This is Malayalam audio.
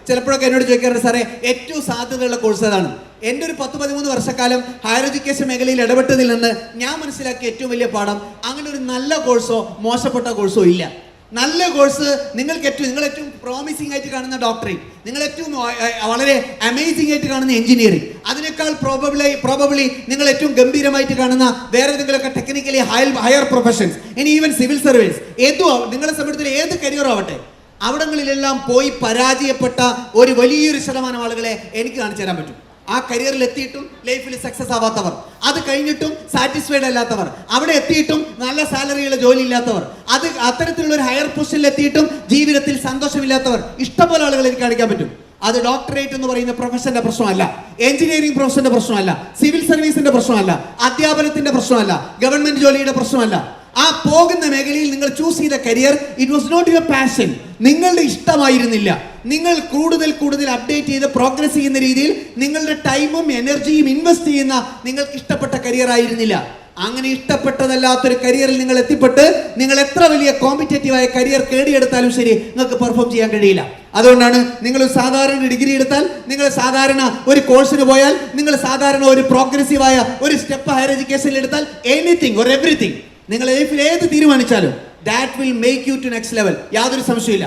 ചിലപ്പോഴൊക്കെ എന്നോട് ചോദിക്കാറുണ്ട്, സാറേ ഏറ്റവും സാധ്യതയുള്ള കോഴ്സ് ഏതാണ്? എൻ്റെ ഒരു 10-13 വർഷക്കാലം ഹയർ എഡ്യൂക്കേഷൻ മേഖലയിൽ ഇടപെട്ടതിൽ നിന്ന് ഞാൻ മനസ്സിലാക്കിയ ഏറ്റവും വലിയ പാഠം, അങ്ങനെ ഒരു നല്ല കോഴ്സോ മോശപ്പെട്ട കോഴ്സോ ഇല്ല. നല്ല കോഴ്സ് നിങ്ങൾ ഏറ്റവും പ്രോമിസിംഗ് ആയിട്ട് കാണുന്ന ഡോക്ടറേറ്റ്, നിങ്ങൾ ഏറ്റവും വളരെ അമേസിംഗ് ആയിട്ട് കാണുന്ന എഞ്ചിനീയറിംഗ്, അതിനേക്കാൾ പ്രോബബ്ലി നിങ്ങൾ ഏറ്റവും ഗംഭീരമായിട്ട് കാണുന്ന വേറെ ഏതെങ്കിലുമൊക്കെ ടെക്നിക്കലി ഹയർ പ്രൊഫഷൻസ്, ഇനി ഈവൻ സിവിൽ സർവീസ്, നിങ്ങളെ സംബന്ധിച്ചിടത്തോളം ഏത് കരിയർ ആവട്ടെ, അവിടങ്ങളിലെല്ലാം പോയി പരാജയപ്പെട്ട ഒരു വലിയൊരു ശതമാനം ആളുകളെ എനിക്ക് കാണിച്ചു തരാൻ പറ്റും. ആ കരിയറിൽ എത്തിയിട്ടും ലൈഫിൽ സക്സസ് ആവാത്തവർ, അത് കഴിഞ്ഞിട്ടും സാറ്റിസ്ഫൈഡ് അല്ലാത്തവർ, അവിടെ എത്തിയിട്ടും നല്ല സാലറിയുള്ള ജോലി ഇല്ലാത്തവർ, അത്തരത്തിലുള്ള ഒരു ഹയർ പൊസിഷനിൽ എത്തിയിട്ടും ജീവിതത്തിൽ സന്തോഷമില്ലാത്തവർ, ഇഷ്ടംപോലെ ആളുകൾ എനിക്ക് കാണിക്കാൻ പറ്റും. അത് ഡോക്ടറേറ്റ് എന്ന് പറയുന്ന പ്രൊഫഷന്റെ പ്രശ്നമല്ല, എഞ്ചിനീയറിംഗ് പ്രൊഫഷന്റെ പ്രശ്നമല്ല, സിവിൽ സർവീസിന്റെ പ്രശ്നമല്ല, അധ്യാപനത്തിന്റെ പ്രശ്നമല്ല, ഗവൺമെന്റ് ജോലിയുടെ പ്രശ്നമല്ല. ആ പോകുന്ന മേഖലയിൽ നിങ്ങൾ ചൂസ് ചെയ്ത career, it was not your passion, നിങ്ങളുടെ ഇഷ്ടമായിരുന്നില്ല. നിങ്ങൾ കൂടുതൽ അപ്ഡേറ്റ് ചെയ്ത് പ്രോഗ്രസ് ചെയ്യുന്ന രീതിയിൽ നിങ്ങളുടെ ടൈമും എനർജിയും ഇൻവെസ്റ്റ് ചെയ്യുന്ന നിങ്ങൾക്ക് ഇഷ്ടപ്പെട്ട കരിയർ ആയിരുന്നില്ല. അങ്ങനെ ഇഷ്ടപ്പെട്ടതല്ലാത്തൊരു കരിയറിൽ നിങ്ങൾ എത്തിപ്പെട്ട് നിങ്ങൾ എത്ര വലിയ കോമ്പറ്റേറ്റീവായ കരിയർ നേടിയെടുത്താലും ശരി, നിങ്ങൾക്ക് പെർഫോം ചെയ്യാൻ കഴിയില്ല. അതുകൊണ്ടാണ് നിങ്ങൾ സാധാരണ ഡിഗ്രി എടുത്താൽ, നിങ്ങൾ സാധാരണ ഒരു കോഴ്സിന് പോയാൽ, നിങ്ങൾ സാധാരണ ഒരു പ്രോഗ്രസീവായ ഒരു സ്റ്റെപ്പ് ഹയർ എഡ്യൂക്കേഷനിൽ എടുത്താൽ, എനിത്തിങ് ഓർ എവറിത്തിങ്, നിങ്ങൾ ലൈഫിൽ ഏത് തീരുമാനിച്ചാലും that will make you to next level, യാതൊരു സംശയമില്ല.